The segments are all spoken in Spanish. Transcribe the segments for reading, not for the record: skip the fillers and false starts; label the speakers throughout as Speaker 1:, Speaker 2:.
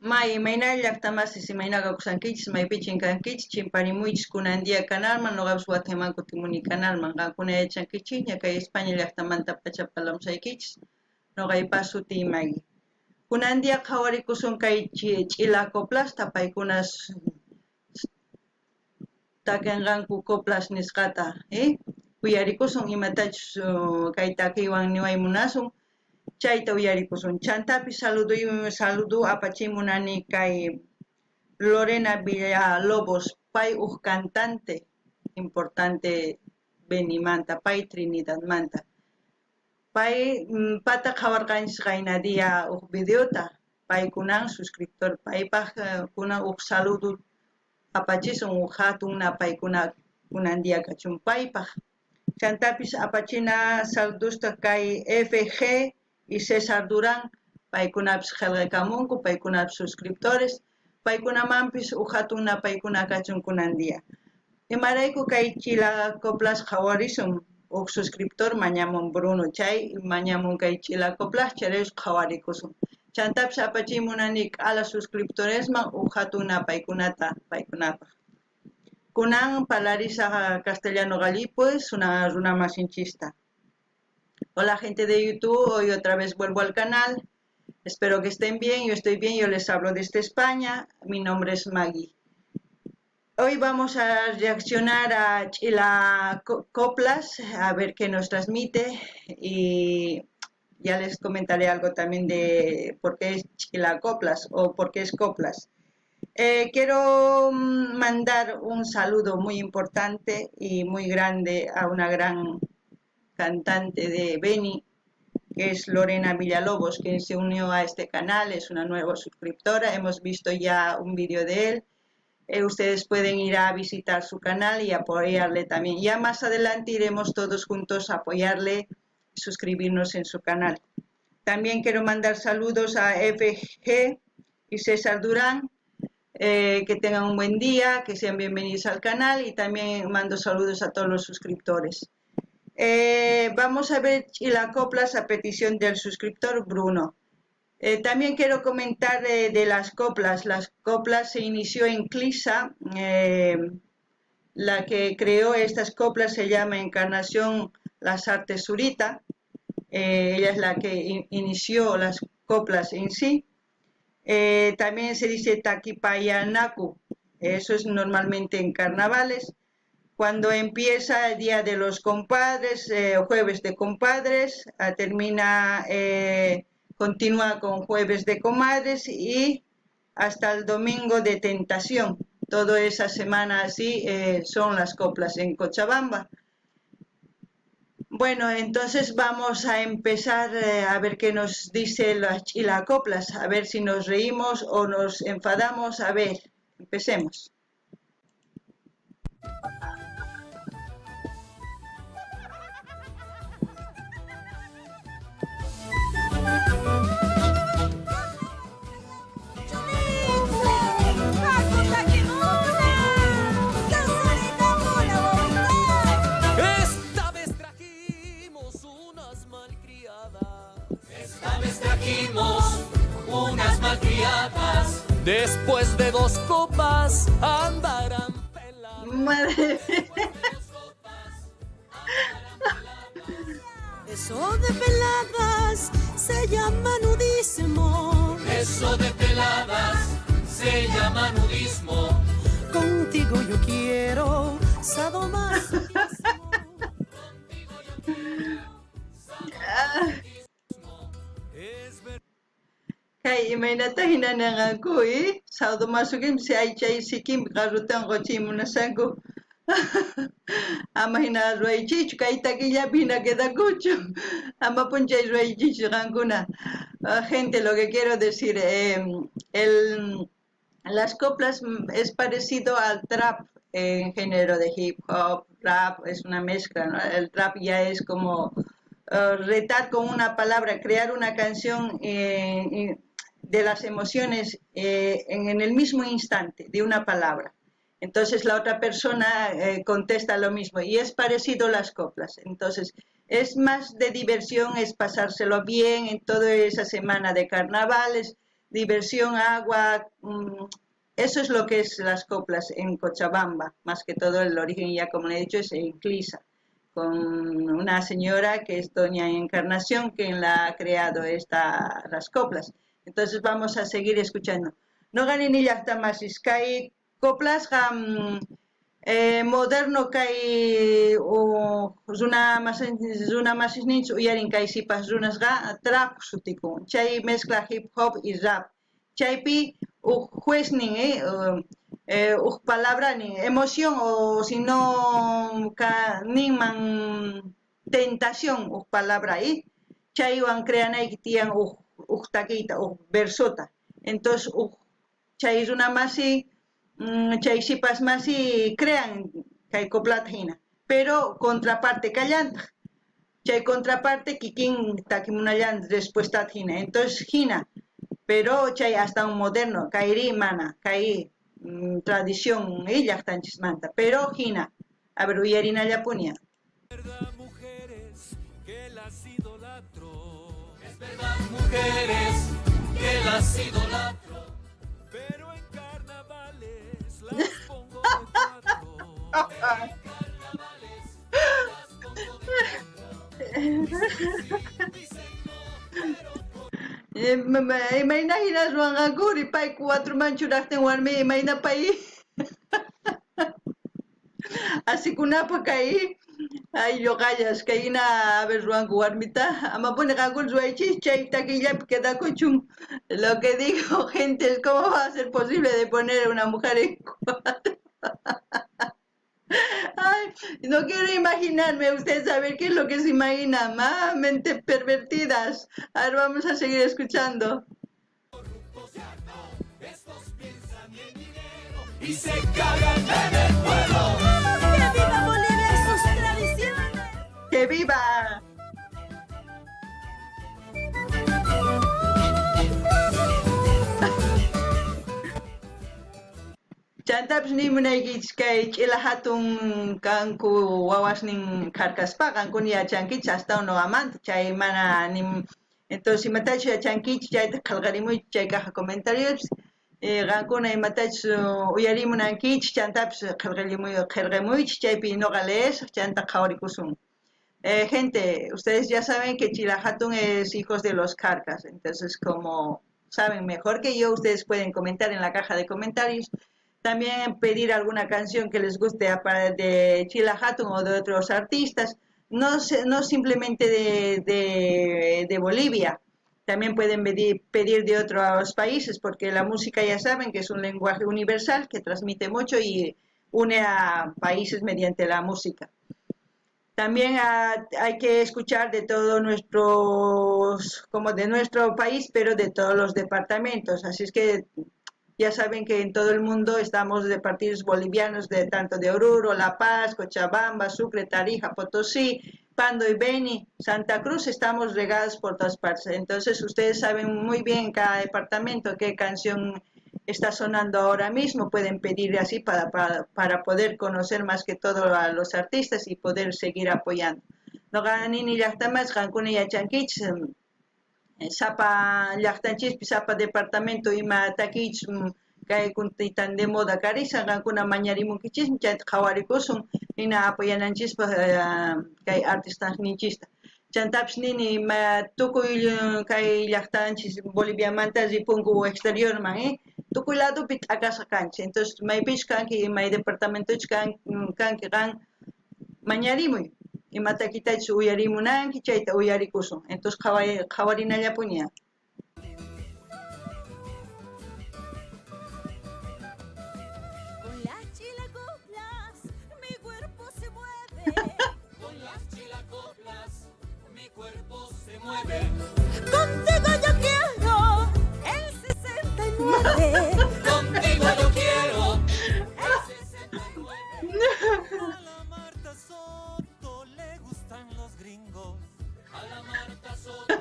Speaker 1: May imayna llaqtamasi imaynaqa kusankichis maypichin kankichis chimpanimuychis kunandia kanalman noqapas Guatemala kutimuni kanalman qankuna yachankichis kay España llaqtamanta pachapalamsaykichis noqaypas sutii Maggie. Kunandia qhawarikusun kay ch'ila coplasta paykunas takinqanku coplas nisqata, uyarikusun imatachus kay takiwan niwaymunasun chayta uyarikusun. Chantapis saludo apachimunani kay Lorena Villalobos, pay cantante importante Benimanta, pay Trinidad Manta. Pay pata qhawarqanchis qayna dia videota, paykunan suscriptor paypaq kunan saludo apachisun hatun paykuna kunandia kachun paypaq. Chantapis apachina saludusta kay FG y César Durán, paykunapis qillqakamunku, paykunapis suscriptores, paykunamampis hatuna paykuna kachun kunandia. Imarayku kay chila coplas qhawarisun suscriptor mañamun Bruno chay mañamun kay chila coplas chareus qhawarikusun. Chantapis apachimunani k'ala suscriptoresman hatuna paykunata paykunapaq. Kunan Palarisa Castellano Galipus, una runa masinchista. Hola gente de YouTube, hoy otra vez vuelvo al canal. Espero que estén bien, yo estoy bien, yo les hablo desde España. Mi nombre es Maggie. Hoy vamos a reaccionar a Chila Coplas, a ver qué nos transmite y ya les comentaré algo también de por qué es Chila Coplas o por qué es Coplas. Quiero mandar un saludo muy importante y muy grande a una gran cantante de Beni, que es Lorena Villalobos, que se unió a este canal, es una nueva suscriptora, hemos visto ya un vídeo de él. Ustedes pueden ir a visitar su canal y apoyarle también. Ya más adelante iremos todos juntos a apoyarle y suscribirnos en su canal. También quiero mandar saludos a FG y César Durán, que tengan un buen día, que sean bienvenidos al canal y también mando saludos a todos los suscriptores. Vamos a ver Chila Coplas a petición del suscriptor Bruno. También quiero comentar de las coplas. Las coplas se inició en Clisa. La que creó estas coplas se llama Encarnación Las Artes Zurita. Ella es la que inició las coplas en sí. También se dice Taquipayanacu. Eso es normalmente en carnavales. Cuando empieza el Día de los Compadres, Jueves de Compadres, continúa con Jueves de Comadres y hasta el Domingo de Tentación. Toda esa semana así son las coplas en Cochabamba. Bueno, entonces vamos a empezar a ver qué nos dice las Chila Coplas, a ver si nos reímos o nos enfadamos. A ver, empecemos.
Speaker 2: Unas malcriadas, después de 2 copas andarán peladas.
Speaker 1: Madre.
Speaker 3: Eso de peladas se llama nudismo.
Speaker 2: Eso de peladas se llama nudismo.
Speaker 3: Contigo yo quiero sadomasoquismo.
Speaker 2: Contigo yo quiero sadomasoquismo. Es verdad.
Speaker 1: Kay imaynata hinananqaku sadomasoquismo si aychay sikim qarrutan qochiymunasanku. Ama hina ruaychichu kay takillapi hina quedakuchu. Ama punchay ruaychichu qankuna. Gente, lo que quiero decir, las coplas es parecido al trap en género de hip hop, rap, es una mezcla, ¿no? El trap ya es como retar con una palabra, crear una canción de las emociones en el mismo instante de una palabra. Entonces la otra persona contesta lo mismo y es parecido a las coplas. Entonces es más de diversión, es pasárselo bien en toda esa semana de carnavales, diversión, agua. Eso es lo que es las coplas en Cochabamba. Más que todo el origen, ya como le he dicho, es en Clisa, con una señora que es Doña Encarnación, quien la ha creado las coplas. Entonces vamos a seguir escuchando. No gané ni ya más, es que hay coplas moderno kay zuna masisninch uyarin kay sipas runasqa trap sutikun. Chay mezcla hip hop y rap. Chaypi jueznin palabra ni emoción o si no niman tentación palabra ahí. Chaywan creanay tiyan taquita versota. Entonces chay runa masi chay sipas masi crean kay coplata hina. Pero contraparte callanta. Chay contraparte kikin takimunayan respuesta hina. Entonces hina. Pero chay hasta un moderno, kairi mana, kai tradición ella manta, pero hina. A ver, uyarina ya ponía.
Speaker 2: Mujeres que las idolatro. Es verdad, mujeres que las idolatro. Pero en carnavales las pongo de cuatro. En carnavales las pongo de cuatro. Dicen no, pero
Speaker 1: Imagina ruang aguri pai 4 manchurak ten warmi imagina pai así kunapa kai ay yo gallas kai na a ver ruang warmita ama pone gagul ruaichi chay taquilla queda cochum. Lo que digo, gente, es cómo va a ser posible de poner una mujer en 4. Ay, no quiero imaginarme, ustedes saber qué es lo que se imagina, mente pervertidas. A ver, vamos a seguir escuchando.
Speaker 2: y se cagan en el pueblo.
Speaker 3: ¡Que viva Bolivia y sus tradiciones!
Speaker 1: ¡Que viva! Chantaps ni munaykich kay ch'ila hatun kanku wawas nin karkaspa kankuni yachankichis hasta unugamanta chay mana nim entonces imatachu yachankichis chayta qillqarimuy chay kaja comentarios qankuna imatachu uyarimunankichis chantapas qillqamuychis chaypi nuqa lees chanta qhawarikusun. Gente, ustedes ya saben que Chila Hatun es hijos de los Carcas, entonces como saben mejor que yo, ustedes pueden comentar en la caja de comentarios. También pedir alguna canción que les guste de Chila Hatun o de otros artistas, no simplemente de Bolivia, también pueden pedir de otros países, porque la música ya saben que es un lenguaje universal que transmite mucho y une a países mediante la música. También hay que escuchar de todos como de nuestro país, pero de todos los departamentos. Así es que ya saben que en todo el mundo estamos de partidos bolivianos, tanto de Oruro, La Paz, Cochabamba, Sucre, Tarija, Potosí, Pando y Beni, Santa Cruz, estamos regados por todas partes. Entonces ustedes saben muy bien en cada departamento qué canción está sonando ahora mismo, pueden pedir así para poder conocer más que todo a los artistas y poder seguir apoyando. No ganan ni llaqtamas, Cancún y Yachanquich, Sapa llaqtanchispi, Sapa departamento ima taquich, kay kuntitan de moda carisa, Cancún mañarimunkichis, chayta qhawarikusun, hina apoyananchispa kay artistas ninchista. Chantaps nini tukuy kay llaqtanchis Boliviamanta ripunku exterior man, tukuy lado pit akasa cancha. Entonces maypich kanki may departamento kanki kan mañarimuy imatakitach uyarimunanki chayta uyarikusun. Entonces qhawarinalla puña.
Speaker 3: Con las chilacoplas mi cuerpo se mueve.
Speaker 2: Con las chilacoplas mi cuerpo se mueve.
Speaker 3: Contigo yo quiero el 69.
Speaker 2: Contigo yo quiero el 69.
Speaker 4: A la Marta Soto le gustan los gringos.
Speaker 2: A la Marta Soto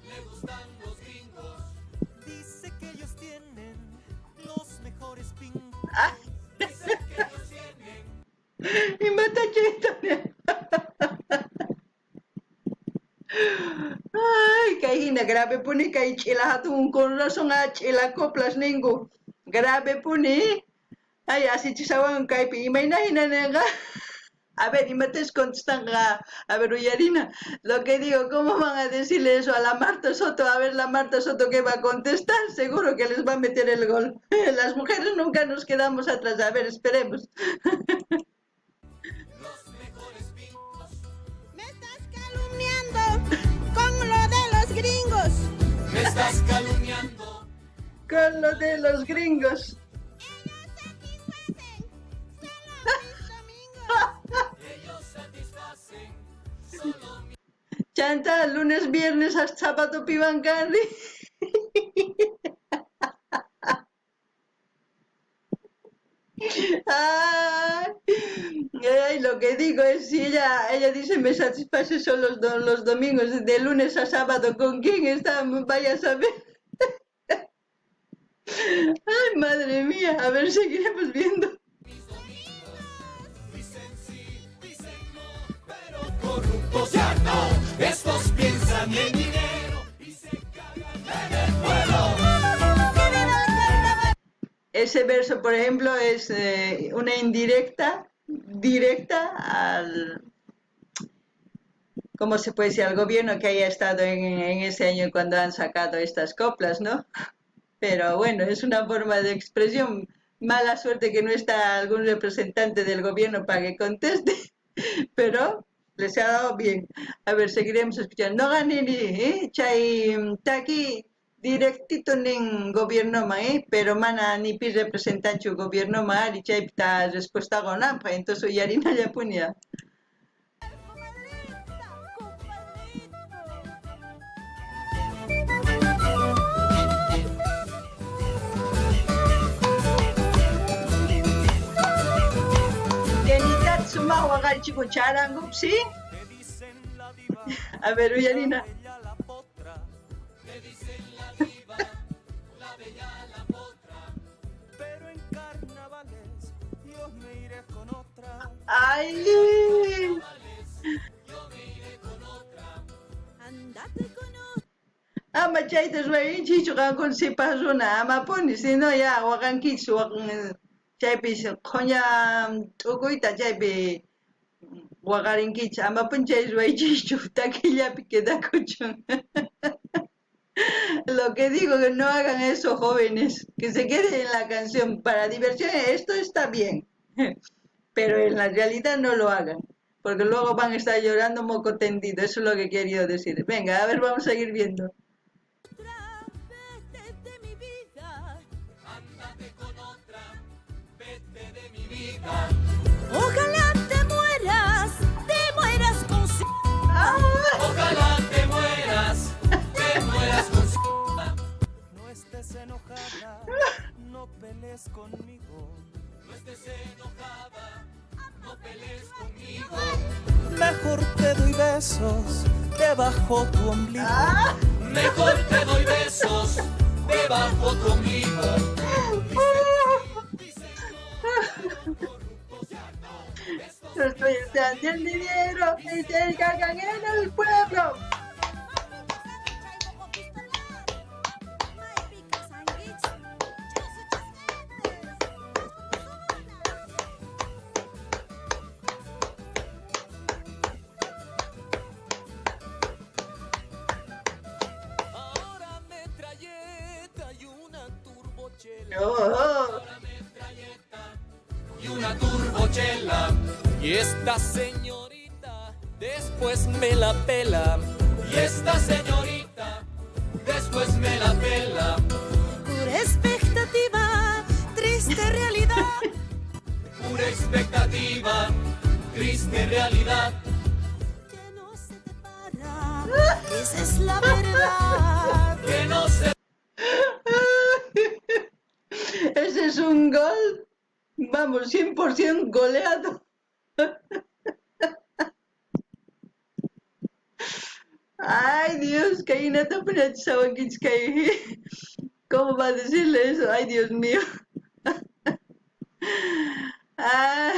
Speaker 2: le gustan los gringos.
Speaker 4: Dice que ellos tienen los mejores pingos.
Speaker 2: Dicen que ellos tienen
Speaker 1: Imatachita. Ay, kay hina grave pone kay chila hatun con razón a chila coplas ningu. Grave pone. Ay, así chisawan kaypi imayna hina nega. A ver, y me te contestan a ver, Uyarina, lo que digo, ¿cómo van a decirle eso a la Marta Soto? A ver, la Marta Soto, ¿qué va a contestar? Seguro que les va a meter el gol. Las mujeres nunca nos quedamos atrás. A ver, esperemos.
Speaker 3: Me estás calumniando con lo de los gringos.
Speaker 2: Me estás calumniando.
Speaker 1: Con lo de los gringos.
Speaker 2: Ellos satisfacen solo mi
Speaker 1: Chanta, lunes, viernes, hasta sábado, piban carne. Ay, lo que digo es si ella dice me satisface solo los domingos, de lunes a sábado, ¿con quién está? Vaya a saber. Ay, madre mía, a ver, seguiremos viendo.
Speaker 2: dicen sí, dicen no, pero corruptos ya no. Estos piensan en dinero y se cagan en el pueblo.
Speaker 1: Ese verso, por ejemplo, es una indirecta, directa al, ¿cómo se puede decir? Al gobierno que haya estado en ese año cuando han sacado estas coplas, ¿no? Pero bueno, es una forma de expresión. Mala suerte que no está algún representante del gobierno para que conteste, pero les ha dado bien. A ver, seguiremos escuchando. No gané ni, chay, taki directito en gobierno pero mana ni pi representante gobierno y chay ta respuesta gonampa, entonces yarina ya punya. Suma wagal chico charangup, ¿sí?
Speaker 4: Te dicen la diva,
Speaker 1: A ver, Uyarina.
Speaker 4: ella la potra,
Speaker 2: Me dicen la diva, la bella, la potra.
Speaker 4: pero en carnavales yo me iré con otra.
Speaker 1: Ay,
Speaker 2: Yo me iré con otra.
Speaker 3: Andate con otro.
Speaker 1: ama chay te suay chicho con si pasona, ama poni, si no ya wagan kichu wagan chay pis konya tukuita chay pi wagarin kichu, ama pon chay suay chicho, taquilla pi queda cuchón. Lo que digo que no hagan eso, jóvenes, que se queden en la canción. Para diversión esto está bien, pero en la realidad no lo hagan, porque luego van a estar llorando moco tendido. Eso es lo que he querido decir. Venga, a ver, vamos a seguir viendo.
Speaker 3: Vete de mi vida.
Speaker 2: Ándate con otra, vete de mi vida.
Speaker 3: Ojalá te mueras con
Speaker 2: Ojalá te mueras con
Speaker 4: No estés enojada, no pelees conmigo.
Speaker 2: No estés enojada, no pelees conmigo.
Speaker 4: Mejor te doy besos debajo tu ombligo.
Speaker 2: Mejor te doy besos debajo tu ombligo.
Speaker 1: Yo estoy echando el dinero y se cagan en el pueblo.
Speaker 4: Ahora metralleta y una turbochela.
Speaker 1: Oh,
Speaker 2: Y una turbochela.
Speaker 4: Y esta señorita después me la pela.
Speaker 2: Y esta señorita después me la pela.
Speaker 3: Pura expectativa, triste realidad.
Speaker 2: Pura expectativa, triste realidad.
Speaker 3: Que no se te para. Esa es la verdad.
Speaker 2: Que no se
Speaker 1: ese es un gol. Vamos, 100% goleado. Ay, Dios, que hay nata para que ¿cómo va a decirle eso? Ay, Dios mío. Ah,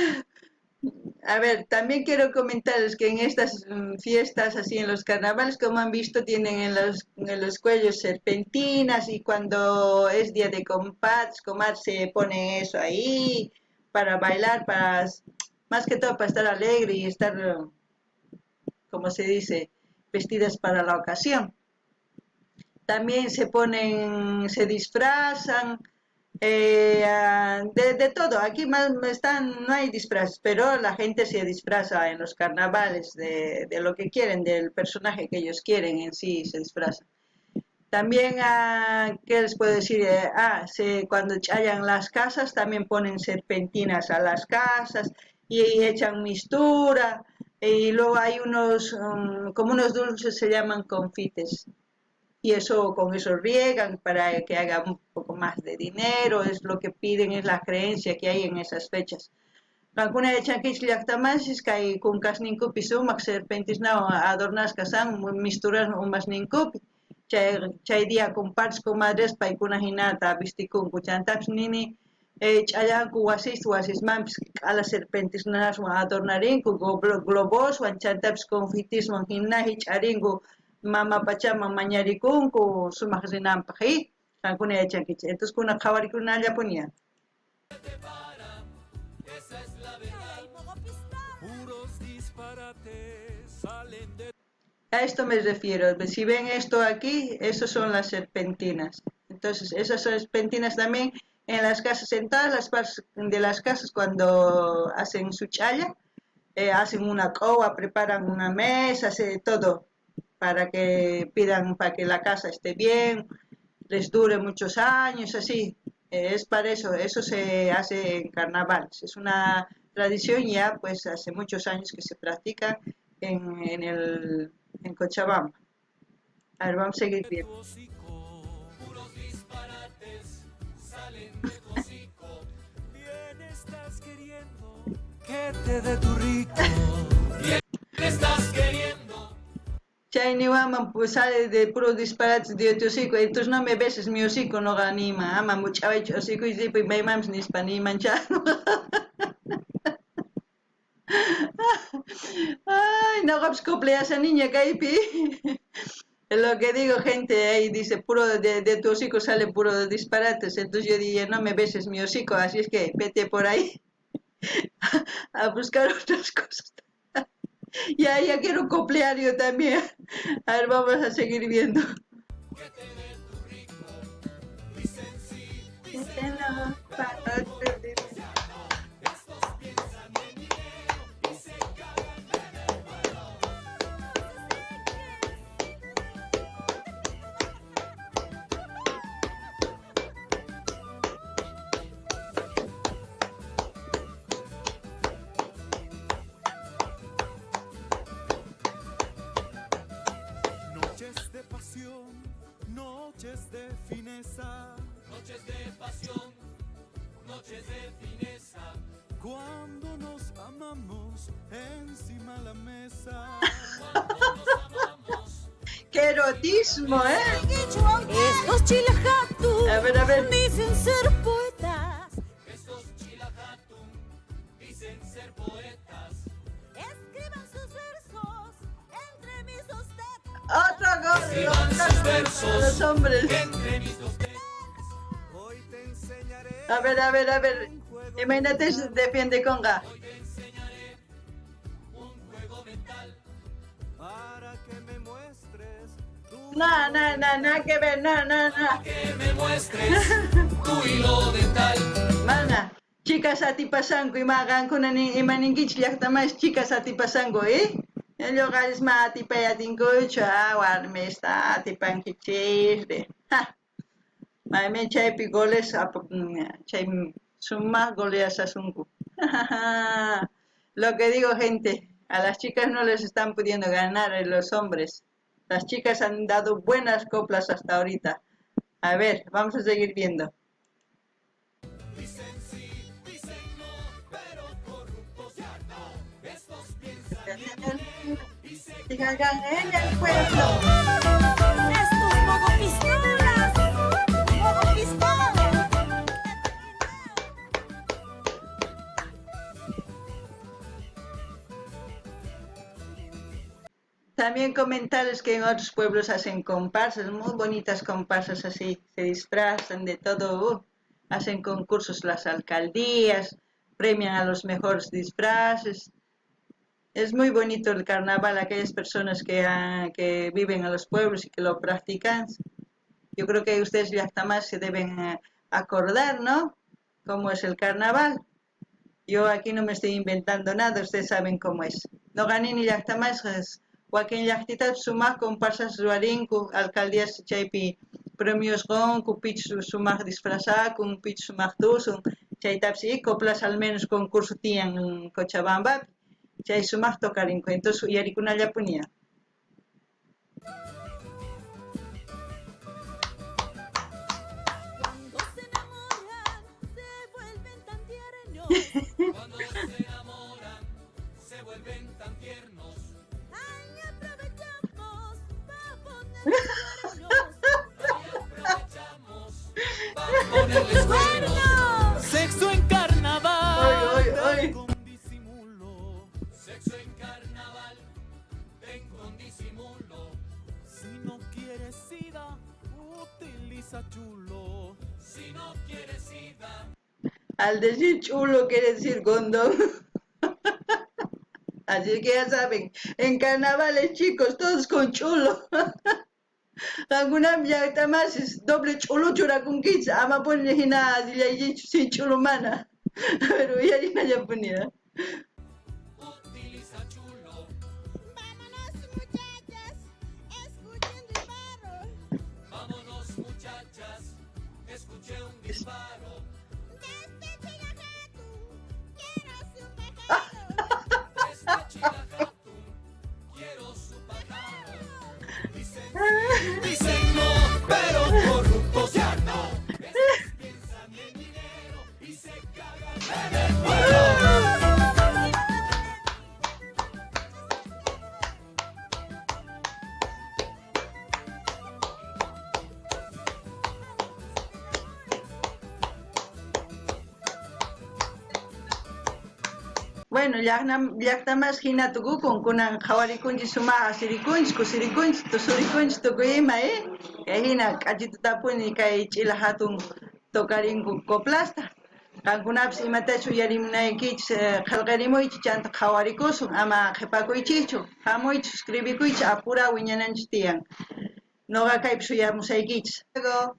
Speaker 1: A ver, también quiero comentarles que en estas fiestas, así en los carnavales, como han visto, tienen en los cuellos serpentinas y cuando es día de compás, comadre, se pone eso ahí para bailar, más que todo para estar alegre y estar, como se dice, vestidas para la ocasión. También se disfrazan, de todo. Aquí no hay disfraces, pero la gente se disfraza en los carnavales de lo que quieren, del personaje que ellos quieren en sí, se disfrazan. También, ¿qué les puedo decir? Cuando hayan las casas, también ponen serpentinas a las casas y echan mistura. Y luego hay como unos dulces se llaman confites. Y eso, con eso riegan para que haga un poco más de dinero, es lo que piden, es la creencia que hay en esas fechas. Alguna echan que llactamasis que con casninco pisumac serpentis no adornas casan misturas umas nincopi. Chay día comparts comadres paikuna hinata visticun kuchantaps nini chayan wasis mampis a las serpentis nas adornarin ku globos wan chantaps confitis wan hinna hicharingu mama pachama mañarikun ku sumaxinampaji alguna echan que entonces kuna khawarikuna ya ponía.
Speaker 4: Esa es la verdad. Puros disparates salen de
Speaker 1: A esto me refiero. Si ven esto aquí, esas son las serpentinas. Entonces, esas serpentinas también en las casas, en todas las partes de las casas, cuando hacen su chaya, hacen una coa, preparan una mesa, hace todo para que pidan, para que la casa esté bien, les dure muchos años, así. Es para eso se hace en carnavales. Es una tradición ya, pues, hace muchos años que se practica en Cochabamba. A ver, vamos a seguir
Speaker 4: tu
Speaker 1: viendo.
Speaker 4: hocico. Puros disparates salen de tu hocico. Bien estás queriendo que te dé tu rico. Bien estás queriendo.
Speaker 1: Chayni waman pues sale de puros disparates de tu hocico, entonces no me beses mi hocico, no ganima, ama mucha vecho hocico y tipo y me mams ni manchado. Ay, no hagas cumple a esa niña, Caipi. Lo que digo, gente, ahí dice, puro de tu hocico sale puro de disparates. Entonces yo dije, no me beses mi hocico, así es que vete por ahí a buscar otras cosas. Ya quiero un cumpleaños también. A ver, vamos a seguir viendo.
Speaker 4: Noches de pasión, noches de fineza. Noches de pasión, noches de fineza. Cuando nos amamos encima la mesa. Cuando nos amamos.
Speaker 1: ¡Qué erotismo,
Speaker 3: Estos chilajatus
Speaker 1: A ver.
Speaker 3: dicen ser poetas.
Speaker 4: Estos chilajatum dicen ser poetas.
Speaker 3: Escriban sus versos entre mis dos dedos.
Speaker 1: Otro
Speaker 4: Escriban sus versos
Speaker 1: los hombres.
Speaker 4: entre mis dos dedos. Hoy te enseñaré.
Speaker 1: A ver. Imagínate, defiende Conga.
Speaker 4: Hoy te enseñaré un juego mental para que me muestres tu
Speaker 1: Nada que ver, no.
Speaker 4: que me muestres tu hilo dental.
Speaker 1: Mana, chicas a ti pasango y magan con y maningich ya más chicas a ti pasango, El lugar es más ti pa tingo warme está ti panquichis de. Ha. Me chay pigoles chay suma goleas asungu. Lo que digo, gente, a las chicas no les están pudiendo ganar los hombres. Las chicas han dado buenas coplas hasta ahorita. A ver, vamos a seguir viendo.
Speaker 4: Dicen sí, dicen no, pero corruptos ya no. Estos piensan y se
Speaker 1: Digan en el pueblo.
Speaker 3: Estos mogopistolas. Mogopistolas.
Speaker 1: También comentarles que en otros pueblos hacen comparsas, muy bonitas comparsas así, se disfrazan de todo, hacen concursos las alcaldías, premian a los mejores disfraces. Es muy bonito el carnaval, aquellas personas que viven en los pueblos y que lo practican. Yo creo que ustedes ya hasta más se deben acordar, ¿no? Cómo es el carnaval. Yo aquí no me estoy inventando nada, ustedes saben cómo es. No gané ni hasta más, Joaquín Yachtita sumak comparsas ruarinku, alcaldías chaypi premios gon, kupich sumak disfrazada, kupich sumak tusun, chaytapsi coplas al menos concurso tian en Cochabamba, chay sumak tocarinku, entonces uyarikunalla punia.
Speaker 3: Cuando se enamoran, se vuelven tan tiernos. Ay, aprovechamos para ponerles cuernos.
Speaker 4: Sexo en carnaval.
Speaker 1: Ay, ay, ay.
Speaker 4: Con disimulo.
Speaker 2: Sexo en carnaval, ven con disimulo.
Speaker 4: Si no quieres sida, utiliza chulo.
Speaker 2: Si no quieres sida,
Speaker 1: Al decir chulo quiere decir condón. Así que ya saben, en carnavales chicos, todos con chulo. Alguna ya está más es doble chulo chura con kids. Ama pone hina sin chulo mana. Pero ya ponía.
Speaker 2: utiliza chulo.
Speaker 3: Vámonos, muchachas, escuchen disparo.
Speaker 2: Vámonos muchachas, escuché un disparo.
Speaker 3: Desde Chilacatu, quiero su pecado.
Speaker 2: Desde Chilacatún, quiero su pajaro. Dicen no, pero corruptos ya no. Estos piensan en dinero y se cagan en el pueblo.
Speaker 1: Bueno, ya está más hina tugu con kunan hawarikunji suma asirikunji kusirikunji tusurikunji tukuyima hina kachita tapuni kay chila hatun tokarinku koplasta. Kankunapas imatachu yarimunaykichis qillqarimuychis chanta qhawarikusun ama qhipakuychikchu hamuychis escribikuychis apura wiñananchis tiyan. Noqa kaypi suyamusaykichis. Luego.